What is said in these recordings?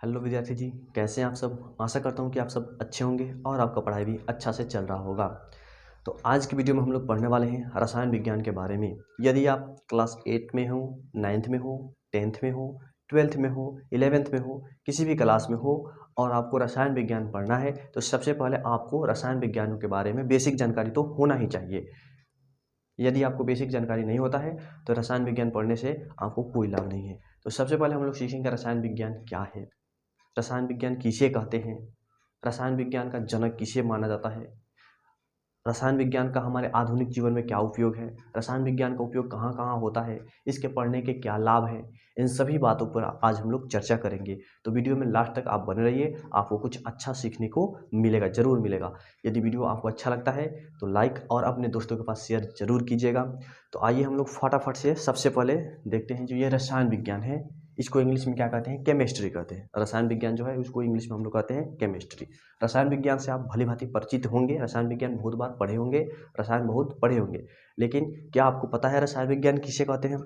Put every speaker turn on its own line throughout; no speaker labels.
Hello विद्यार्थी जी, कैसे हैं आप सब। आशा करता हूं कि आप सब अच्छे होंगे और आपका पढ़ाई भी अच्छा से चल रहा होगा। तो आज की वीडियो में हम लोग पढ़ने वाले हैं रसायन विज्ञान के बारे में। यदि आप क्लास 8 में हो, 9th में हो, 10th में हो, 12th में हो, 11th में हो, किसी भी क्लास में हो और आपको रसायन विज्ञान पढ़ना है तो सबसे पहले आपको रसायन विज्ञान के बारे में बेसिक जानकारी तो होना ही चाहिए। यदि आपको बेसिक जानकारी नहीं होता है तो रसायन विज्ञान पढ़ने से आपको कोई लाभ नहीं है। तो सबसे पहले हम लोग सीखेंगे रसायन विज्ञान क्या है, रसायन विज्ञान किसे कहते हैं, रसायन विज्ञान का जनक किसे माना जाता है, रसायन विज्ञान का हमारे आधुनिक जीवन में क्या उपयोग है, रसायन विज्ञान का उपयोग कहाँ कहाँ होता है, इसके पढ़ने के क्या लाभ हैं, इन सभी बातों पर आज हम लोग चर्चा करेंगे। तो वीडियो में लास्ट तक आप बने रहिए, आपको कुछ अच्छा सीखने को मिलेगा, ज़रूर मिलेगा। यदि वीडियो आपको अच्छा लगता है तो लाइक और अपने दोस्तों के पास शेयर जरूर कीजिएगा। तो आइए हम लोग फटाफट से सबसे पहले देखते हैं जो ये रसायन विज्ञान है, इसको इंग्लिश में क्या कहते हैं, केमिस्ट्री कहते हैं। रसायन विज्ञान जो है उसको इंग्लिश में हम लोग कहते हैं केमिस्ट्री। रसायन विज्ञान से आप भली भांति परिचित होंगे, रसायन विज्ञान बहुत बार पढ़े होंगे, रसायन बहुत पढ़े होंगे। लेकिन क्या आपको पता है रसायन विज्ञान किसे कहते हैं?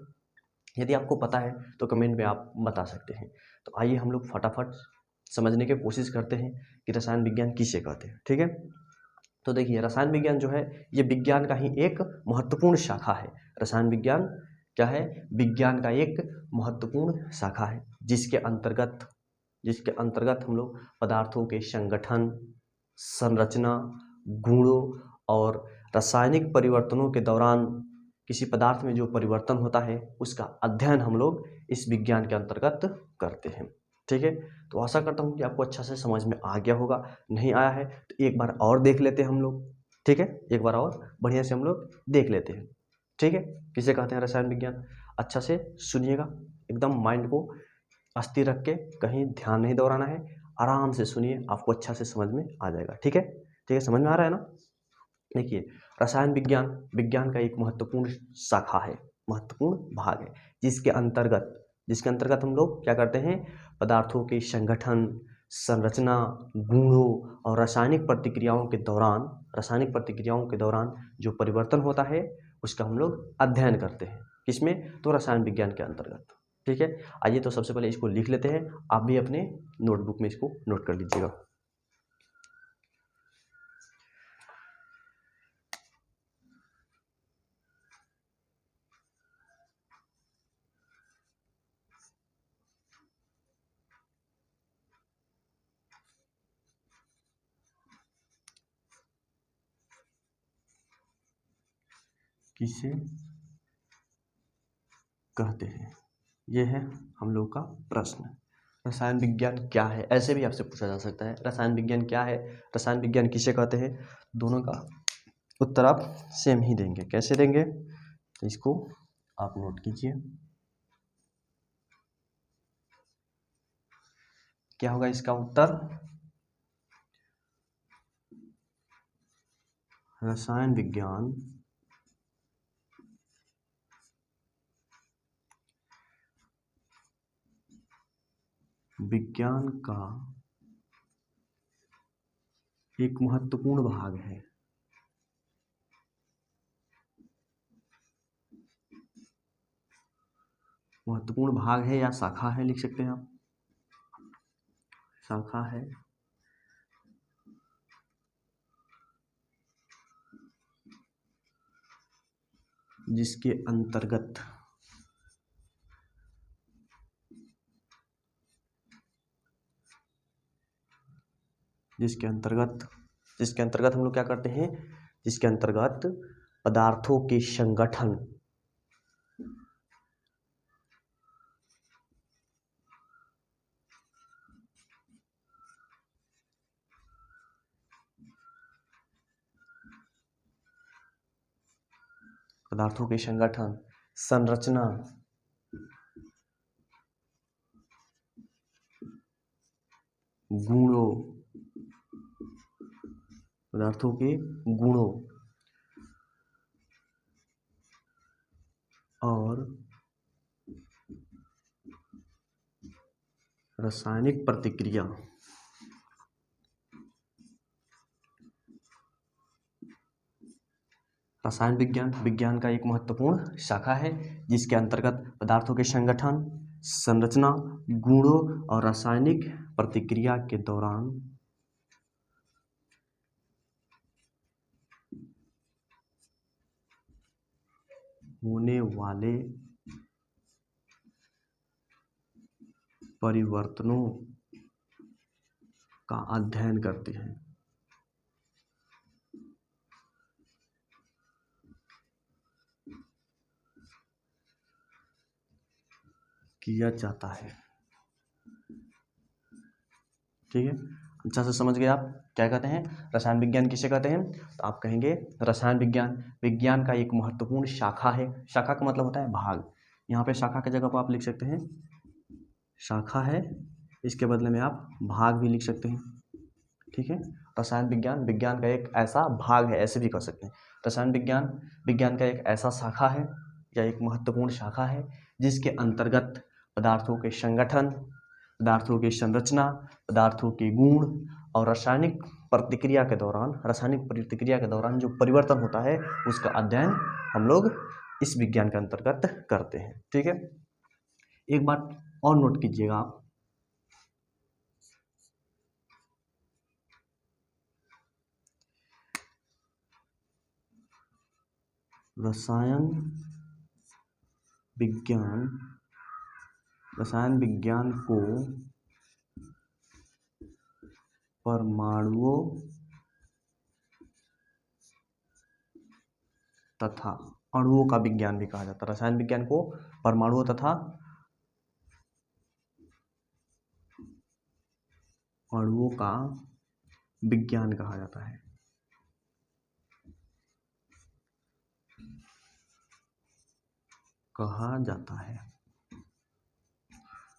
यदि आपको पता है तो कमेंट में आप बता सकते हैं। तो आइए हम लोग फटाफट समझने की कोशिश करते हैं कि रसायन विज्ञान किसे कहते हैं। ठीक है, तो देखिए रसायन विज्ञान जो है ये विज्ञान का ही एक महत्वपूर्ण शाखा है। रसायन विज्ञान क्या है? विज्ञान का एक महत्वपूर्ण शाखा है जिसके अंतर्गत हम लोग पदार्थों के संगठन, संरचना, गुणों और रासायनिक परिवर्तनों के दौरान किसी पदार्थ में जो परिवर्तन होता है उसका अध्ययन हम लोग इस विज्ञान के अंतर्गत करते हैं। ठीक है, तो आशा करता हूँ कि आपको अच्छा से समझ में आ गया होगा। नहीं आया है तो एक बार और देख लेते हैं हम लोग। ठीक है, एक बार और बढ़िया से हम लोग देख लेते हैं। ठीक है, किसे कहते हैं रसायन विज्ञान, अच्छा से सुनिएगा, एकदम माइंड को अस्थिर रख के, कहीं ध्यान नहीं दौड़ाना है, आराम से सुनिए, आपको अच्छा से समझ में आ जाएगा। ठीक है, ठीक है, समझ में आ रहा है ना। देखिए रसायन विज्ञान विज्ञान का एक महत्वपूर्ण शाखा है, महत्वपूर्ण भाग है, जिसके अंतर्गत हम लोग क्या करते हैं, पदार्थों के संगठन, संरचना, गुणों और रासायनिक प्रतिक्रियाओं के दौरान जो परिवर्तन होता है उसका हम लोग अध्ययन करते हैं। किसमें? तो रसायन विज्ञान के अंतर्गत। ठीक है, आइए तो सबसे पहले इसको लिख लेते हैं, आप भी अपने नोटबुक में इसको नोट कर लीजिएगा। किसे कहते हैं, यह है हम लोग का प्रश्न। रसायन विज्ञान क्या है, ऐसे भी आपसे पूछा जा सकता है, रसायन विज्ञान क्या है, रसायन विज्ञान किसे कहते हैं। दोनों का उत्तर आप सेम ही देंगे। कैसे देंगे तो इसको आप नोट कीजिए। क्या होगा इसका उत्तर? रसायन विज्ञान विज्ञान का एक महत्वपूर्ण भाग है। महत्वपूर्ण भाग है या शाखा है, लिख सकते हैं आप, शाखा है जिसके अंतर्गत हम लोग क्या करते हैं, जिसके अंतर्गत पदार्थों के संगठन, संरचना, गुणों, पदार्थों के गुणों और रासायनिक प्रतिक्रिया, रसायन विज्ञान विज्ञान का एक महत्वपूर्ण शाखा है जिसके अंतर्गत पदार्थों के संगठन, संरचना, गुणों और रासायनिक प्रतिक्रिया के दौरान होने वाले परिवर्तनों का अध्ययन करते हैं। किया जाता है। ठीक है, अच्छा से समझ गए आप क्या कहते हैं, रसायन विज्ञान किसे कहते हैं। तो आप कहेंगे रसायन विज्ञान विज्ञान का एक महत्वपूर्ण शाखा है। शाखा का मतलब होता है भाग। यहाँ पे शाखा की जगह पर आप लिख सकते हैं शाखा है, इसके बदले में आप भाग भी लिख सकते हैं। ठीक है, रसायन विज्ञान विज्ञान का एक ऐसा भाग है, ऐसे भी कह सकते हैं। रसायन विज्ञान विज्ञान का एक ऐसा शाखा है या एक महत्वपूर्ण शाखा है जिसके अंतर्गत पदार्थों के संगठन, पदार्थों की संरचना, पदार्थों के गुण और रासायनिक प्रतिक्रिया के दौरान जो परिवर्तन होता है उसका अध्ययन हम लोग इस विज्ञान के अंतर्गत करते हैं। ठीक है, एक बात और नोट कीजिएगा आप, रसायन विज्ञान को परमाणुओं तथा अणुओं का विज्ञान भी कहा जाता है। रसायन विज्ञान को परमाणुओं तथा अणुओं का विज्ञान कहा जाता है।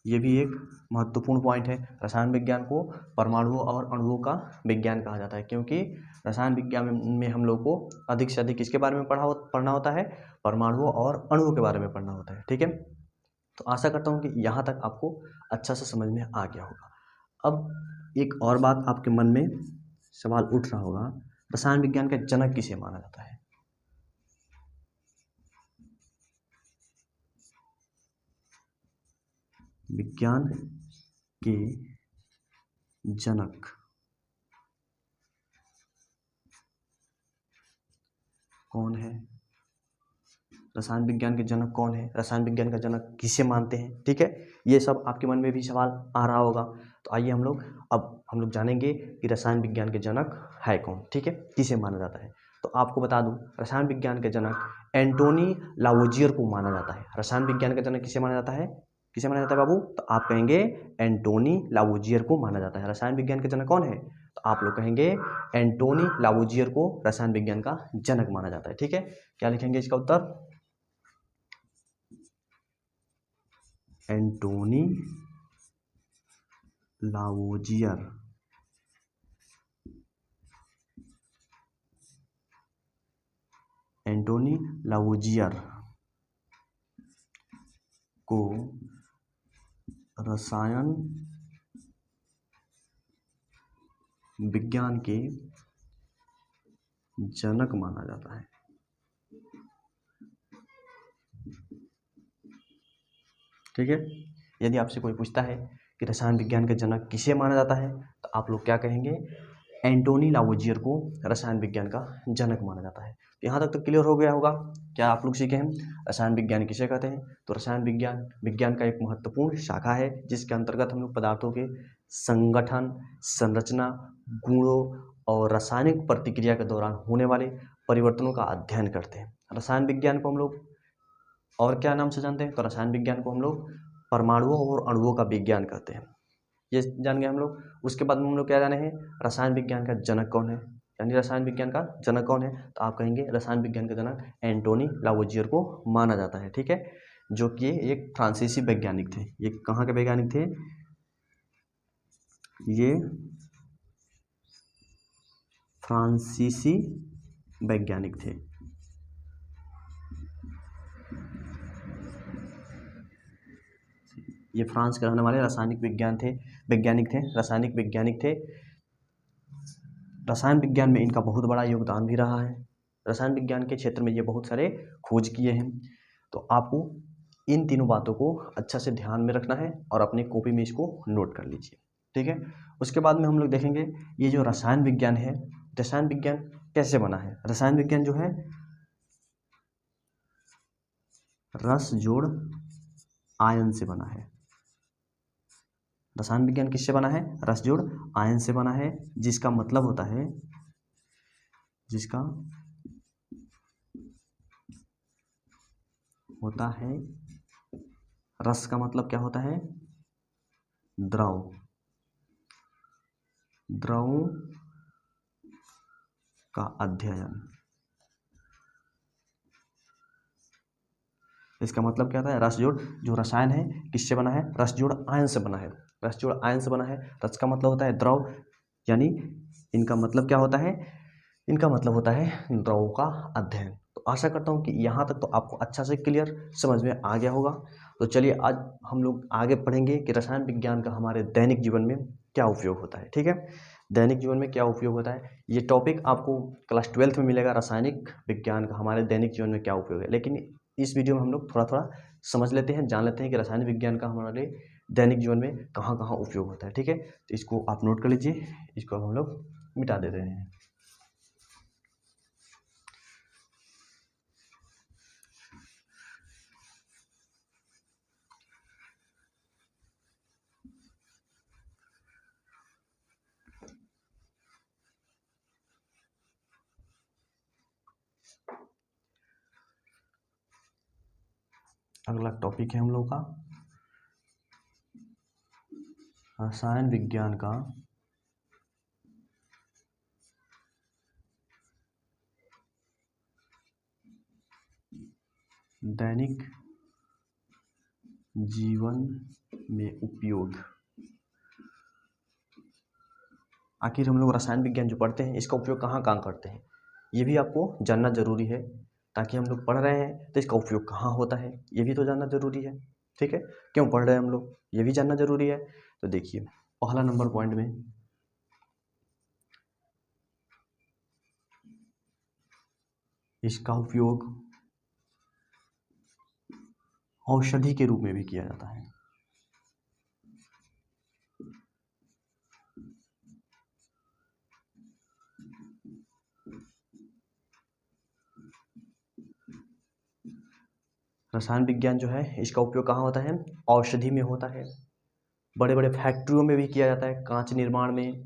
ये भी एक महत्वपूर्ण पॉइंट है। रसायन विज्ञान को परमाणुओं और अणुओं का विज्ञान कहा जाता है क्योंकि रसायन विज्ञान में हम लोग को अधिक से अधिक किसके बारे में पढ़ना होता है, परमाणुओं और अणुओं के बारे में पढ़ना होता है। ठीक है, तो आशा करता हूँ कि यहाँ तक आपको अच्छा से समझ में आ गया होगा। अब एक और बात आपके मन में सवाल उठ रहा होगा, रसायन विज्ञान का जनक किसे माना जाता है। विज्ञान के जनक कौन है, रसायन विज्ञान के जनक कौन है, रसायन विज्ञान का जनक किसे मानते हैं। ठीक है, ये सब आपके मन में भी सवाल आ रहा होगा। तो आइए हम लोग जानेंगे कि रसायन विज्ञान के जनक है कौन। ठीक है, किसे माना जाता है। तो आपको बता दूं, रसायन विज्ञान के जनक एंटोनी लावोजियर को माना जाता है। रसायन विज्ञान का जनक किसे माना जाता है बाबू। तो आप कहेंगे एंटोनी लावोजियर को माना जाता है। रसायन विज्ञान के जनक कौन है, तो आप लोग कहेंगे एंटोनी लावोजियर को रसायन विज्ञान का जनक माना जाता है। ठीक है, क्या लिखेंगे इसका उत्तर, एंटोनी लावोजियर को रसायन विज्ञान के जनक माना जाता है। ठीक है, यदि आपसे कोई पूछता है कि रसायन विज्ञान के जनक किसे माना जाता है, तो आप लोग क्या कहेंगे, एंटोनी लावोजियर को रसायन विज्ञान का जनक माना जाता है। तो यहाँ तक तो क्लियर हो गया होगा। क्या आप लोग सीखे हैं रसायन विज्ञान किसे कहते हैं। तो रसायन विज्ञान का एक महत्वपूर्ण शाखा है जिसके अंतर्गत हम लोग पदार्थों के संगठन, संरचना, गुणों और रासायनिक प्रतिक्रिया के दौरान होने वाले परिवर्तनों का अध्ययन करते हैं। रसायन विज्ञान को हम लोग और क्या नाम से जानते हैं, तो रसायन विज्ञान को हम लोग परमाणुओं और अणुओं का विज्ञान कहते हैं। ये जान गए हम लोग। उसके बाद में हम लोग क्या जाने हैं, रसायन विज्ञान का जनक कौन है, यानी रसायन विज्ञान का जनक कौन है। तो आप कहेंगे रसायन विज्ञान का जनक एंटोनी लावोजियर को माना जाता है। ठीक है, जो कि एक फ्रांसीसी वैज्ञानिक थे। ये कहाँ के वैज्ञानिक थे, ये फ्रांसीसी वैज्ञानिक थे। ये फ्रांस के रहने वाले रासायनिक वैज्ञानिक थे। रसायन विज्ञान में इनका बहुत बड़ा योगदान भी रहा है। रसायन विज्ञान के क्षेत्र में ये बहुत सारे खोज किए हैं। तो आपको इन तीनों बातों को अच्छा से ध्यान में रखना है और अपनी कॉपी में इसको नोट कर लीजिए, ठीक है। उसके बाद में हम लोग देखेंगे ये जो रसायन विज्ञान है, रसायन विज्ञान कैसे बना है। रसायन विज्ञान जो है रस जोड़ आयन से बना है। रसायन विज्ञान किससे बना है? रस जोड़ आयन से बना है, जिसका मतलब होता है, जिसका होता है, रस का मतलब क्या होता है? द्रव, द्रव का अध्ययन। इसका मतलब क्या होता है? रस जोड़, जो रसायन है किससे बना है? रस जोड़ आयन से बना है। रस जोड़ आयन से बना है। रस का मतलब होता है द्रव, यानी इनका मतलब क्या होता है? इनका मतलब होता है द्रव का अध्ययन। तो आशा करता हूँ कि यहाँ तक तो आपको अच्छा से क्लियर समझ में आ गया होगा। तो चलिए आज हम लोग आगे पढ़ेंगे कि रसायन विज्ञान का हमारे दैनिक जीवन में क्या उपयोग होता है, ठीक है। दैनिक जीवन में क्या उपयोग होता है, ये टॉपिक आपको क्लास 12th में मिलेगा। रासायनिक विज्ञान का हमारे दैनिक जीवन में क्या उपयोग है, लेकिन इस वीडियो में हम लोग थोड़ा थोड़ा समझ लेते हैं, जान लेते हैं कि रासायनिक विज्ञान का हमारे दैनिक जीवन में कहाँ कहाँ उपयोग होता है, ठीक है। तो इसको आप नोट कर लीजिए, इसको हम लोग मिटा देते हैं। अगला टॉपिक है हम लोग का रसायन विज्ञान का दैनिक जीवन में उपयोग। आखिर हम लोग रसायन विज्ञान जो पढ़ते हैं इसका उपयोग कहाँ कहाँ करते हैं, ये भी आपको जानना जरूरी है। ताकि हम लोग पढ़ रहे हैं तो इसका उपयोग कहाँ होता है ये भी तो जानना जरूरी है, ठीक है। क्यों पढ़ रहे हैं हम लोग ये भी जानना जरूरी है। तो देखिए पहला नंबर पॉइंट में इसका उपयोग औषधि के रूप में भी किया जाता है। रसायन विज्ञान जो है इसका उपयोग कहाँ होता है? औषधि में होता है। बड़े बड़े फैक्ट्रियों में भी किया जाता है, कांच निर्माण में,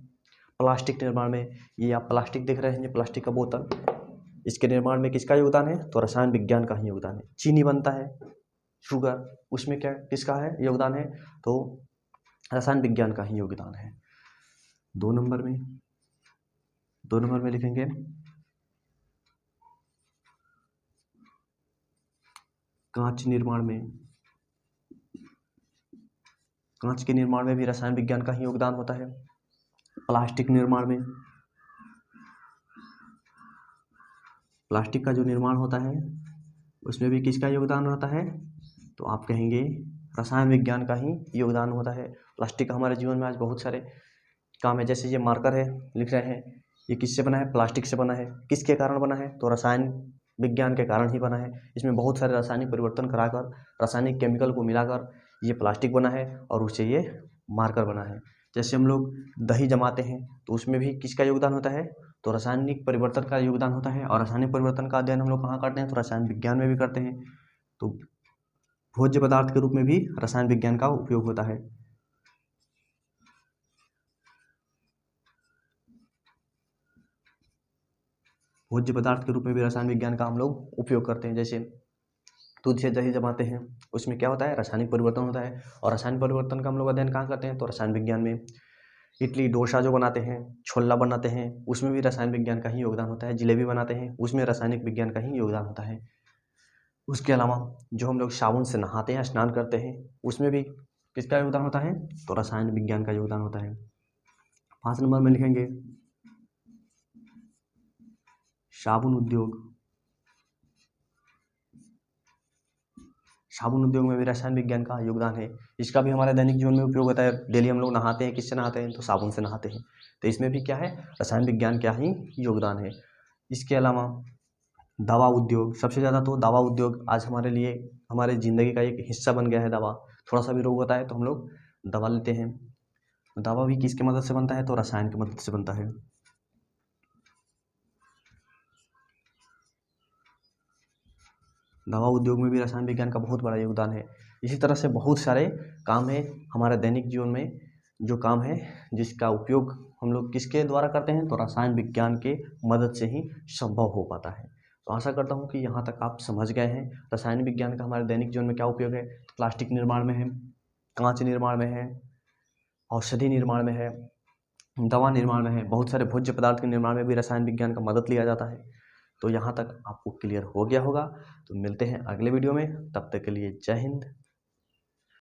प्लास्टिक निर्माण में। ये आप प्लास्टिक देख रहे हैं, ये प्लास्टिक का बोतल, इसके निर्माण में किसका योगदान है? तो रसायन विज्ञान का ही योगदान है। चीनी बनता है, शुगर, उसमें क्या किसका है योगदान है? तो रसायन विज्ञान का ही योगदान है। दो नंबर में लिखेंगे कांच निर्माण में। कांच के निर्माण में भी रसायन विज्ञान का ही योगदान होता है। प्लास्टिक निर्माण में, प्लास्टिक का जो निर्माण होता है उसमें भी किसका योगदान होता है? तो आप कहेंगे रसायन विज्ञान का ही योगदान होता है। प्लास्टिक का हमारे जीवन में आज बहुत सारे काम है। जैसे ये मार्कर है, लिख रहे हैं, ये किससे बना है? प्लास्टिक से बना है। किसके कारण बना है? तो रसायन विज्ञान के कारण ही बना है। इसमें बहुत सारे रासायनिक परिवर्तन कराकर, रासायनिक केमिकल को मिलाकर ये प्लास्टिक बना है और उससे ये मार्कर बना है। जैसे हम लोग दही जमाते हैं तो उसमें भी किसका योगदान होता है? तो रासायनिक परिवर्तन का योगदान होता है। और रासायनिक परिवर्तन का अध्ययन हम लोग कहाँ करते हैं? तो रसायन विज्ञान में भी करते हैं। तो भोज्य पदार्थ के रूप में भी रसायन विज्ञान का उपयोग होता है। भोज्य पदार्थ के रूप में भी रसायन विज्ञान का हम लोग उपयोग करते हैं। जैसे दूध से दही जमाते हैं, उसमें क्या होता है? रासायनिक परिवर्तन होता है। और रासायनिक परिवर्तन का हम लोग अध्ययन कहाँ करते हैं? तो रसायन विज्ञान में। इडली डोसा जो बनाते हैं, छोला बनाते हैं, उसमें भी रसायन विज्ञान का ही योगदान होता है। जलेबी बनाते हैं, उसमें रासायनिक विज्ञान का ही योगदान होता है। उसके अलावा जो हम लोग साबुन से नहाते हैं, स्नान करते हैं, उसमें भी किसका योगदान होता है? तो रसायन विज्ञान का योगदान होता है। 5 नंबर में लिखेंगे साबुन उद्योग। साबुन उद्योग में भी रसायन विज्ञान का योगदान है। इसका भी हमारे दैनिक जीवन में उपयोग होता है। डेली हम लोग नहाते हैं, किससे नहाते हैं? तो साबुन से नहाते हैं। तो इसमें भी क्या है? रसायन विज्ञान का ही योगदान है। इसके अलावा दवा उद्योग, सबसे ज़्यादा तो दवा उद्योग आज हमारे लिए हमारे ज़िंदगी का एक हिस्सा बन गया है दवा। थोड़ा सा भी रोग होता है तो हम लोग दवा लेते हैं। दवा भी किसकी मदद से बनता है? तो रसायन की मदद से बनता है। दवा उद्योग में भी रसायन विज्ञान का बहुत बड़ा योगदान है। इसी तरह से बहुत सारे काम है हमारे दैनिक जीवन में, जो काम है जिसका उपयोग हम लोग किसके द्वारा करते हैं? तो रसायन विज्ञान के मदद से ही संभव हो पाता है। तो आशा करता हूँ कि यहाँ तक आप समझ गए हैं रसायन विज्ञान का हमारे दैनिक जीवन में क्या उपयोग है। प्लास्टिक निर्माण में है, कांच निर्माण में है, औषधि निर्माण में है, दवा निर्माण में है, बहुत सारे भोज्य पदार्थ के निर्माण में भी रसायन विज्ञान का मदद लिया जाता है। तो यहाँ तक आपको क्लियर हो गया होगा। तो मिलते हैं अगले वीडियो में, तब तक के लिए जय हिंद,